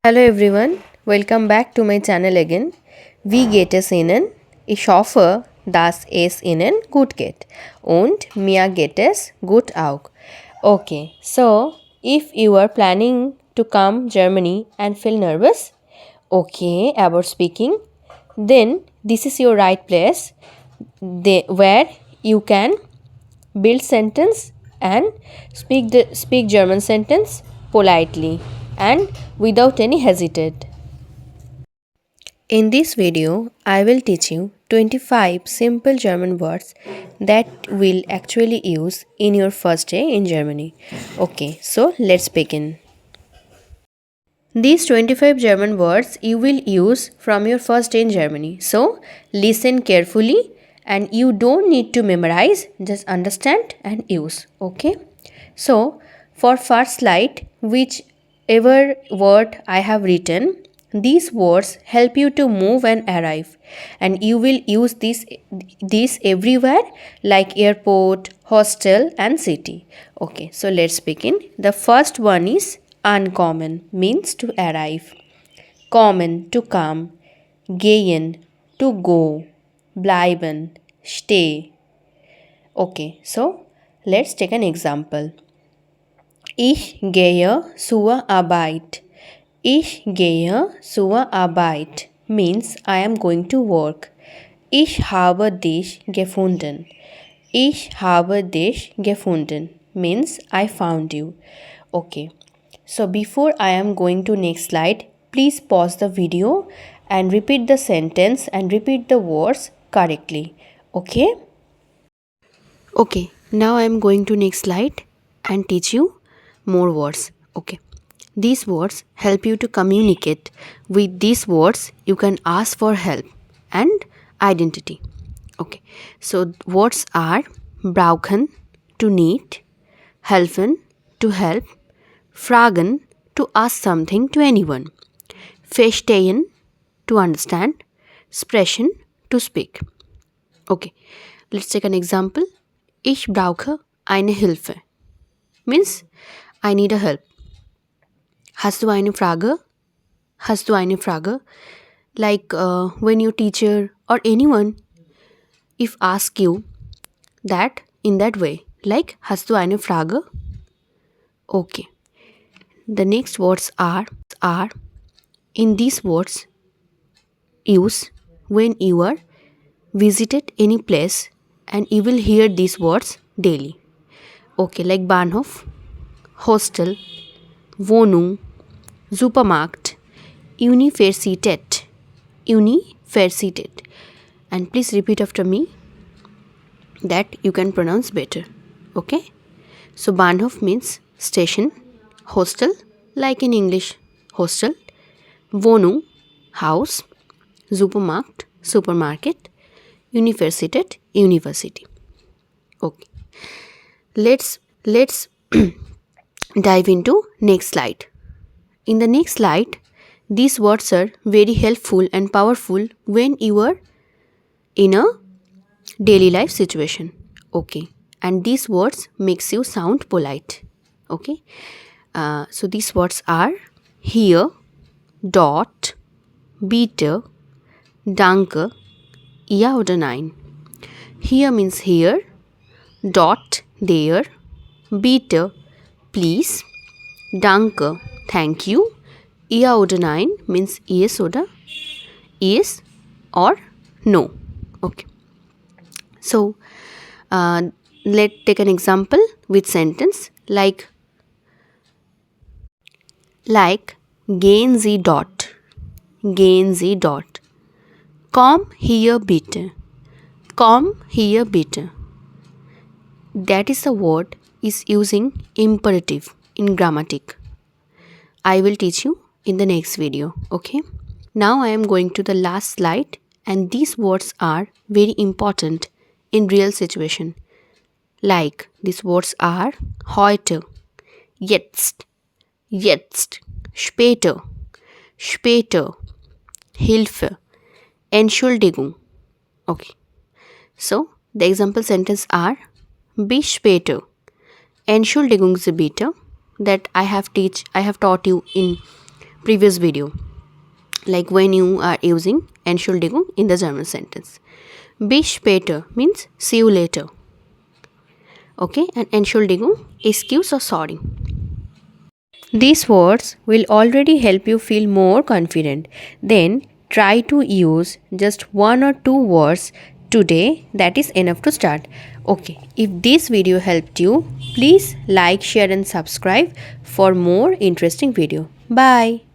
Hallo everyone, welcome back to my channel again. Wie geht es Ihnen? Ich hoffe, dass es Ihnen gut geht. Und mir geht es gut auch. Okay, so if you are planning to come Germany and feel nervous, okay, about speaking, then this is your right place where you can build sentence and speak German sentence politely and without any hesitate. In this video, I will teach you 25 simple German words that will actually use in your first day in Germany. Okay, so let's begin. These 25 German words you will use from your first day in Germany. So listen carefully and you don't need to memorize, just understand and use. Okay. So for first slide, whichever word I have written, these words help you to move and arrive, and you will use this everywhere like airport, hostel and city. Okay, so let's begin. The first one is uncommon, means to arrive. Common, to come. Gehen, to go. Bleiben, stay. Okay, so let's take an example. Ich gehe zur Arbeit. Ich gehe zur Arbeit means I am going to work. Ich habe dich gefunden. Ich habe dich gefunden means I found you. Okay. So before I am going to next slide, please pause the video and repeat the sentence and repeat the words correctly. Okay? Okay, now I am going to next slide and teach you more words. Okay, these words help you to communicate. With these words you can ask for help and identity. Okay, so words are brauchen, to need, helfen, to help, fragen, to ask something to anyone, verstehen, to understand, sprechen, to speak. Okay, let's take an example. Ich brauche eine Hilfe means I need a help. Hast du eine Frage? Hast du eine Frage? Like when your teacher or anyone if ask you that in that way, like hast du eine Frage? Okay. The next words are in these words use when you are visited any place and you will hear these words daily. Okay, like Bahnhof, Hostel, Wohnung, Supermarkt, Universität, Universität. And please repeat after me that you can pronounce better. Okay? So Bahnhof means station, Hostel, like in English, hostel, Wohnung, house, Supermarkt, supermarket, Universität, university. Okay. Let's dive into next slide. In the next slide, these words are very helpful and powerful when you are in a daily life situation. Okay, and these words makes you sound polite. Okay, so these words are hier, dort, bitte, danke, ja oder nein. Here means here, dort, there, bitte, please, danke, thank you, ja oder nein means yes or no. Okay, so let's take an example with sentence like gehen Sie dort, gehen Sie dort, komm hier bitte, komm hier bitte. That is the word is using imperative in grammatic. I will teach you in the next video. Okay, now I am going to the last slide, and these words are very important in real situation. Like these words are heute, jetzt, später, Hilfe, Entschuldigung. Okay, so the example sentence are bis später, Entschuldigung Sie bitte, that I have taught you in previous video, like when you are using Entschuldigung in the German sentence. Bis später means see you later. Okay, and Entschuldigung, excuse or sorry. These words will already help you feel more confident. Then try to use just 1 or 2 words today. That is enough to start. Okay, if this video helped you, please like, share and subscribe for more interesting video. Bye.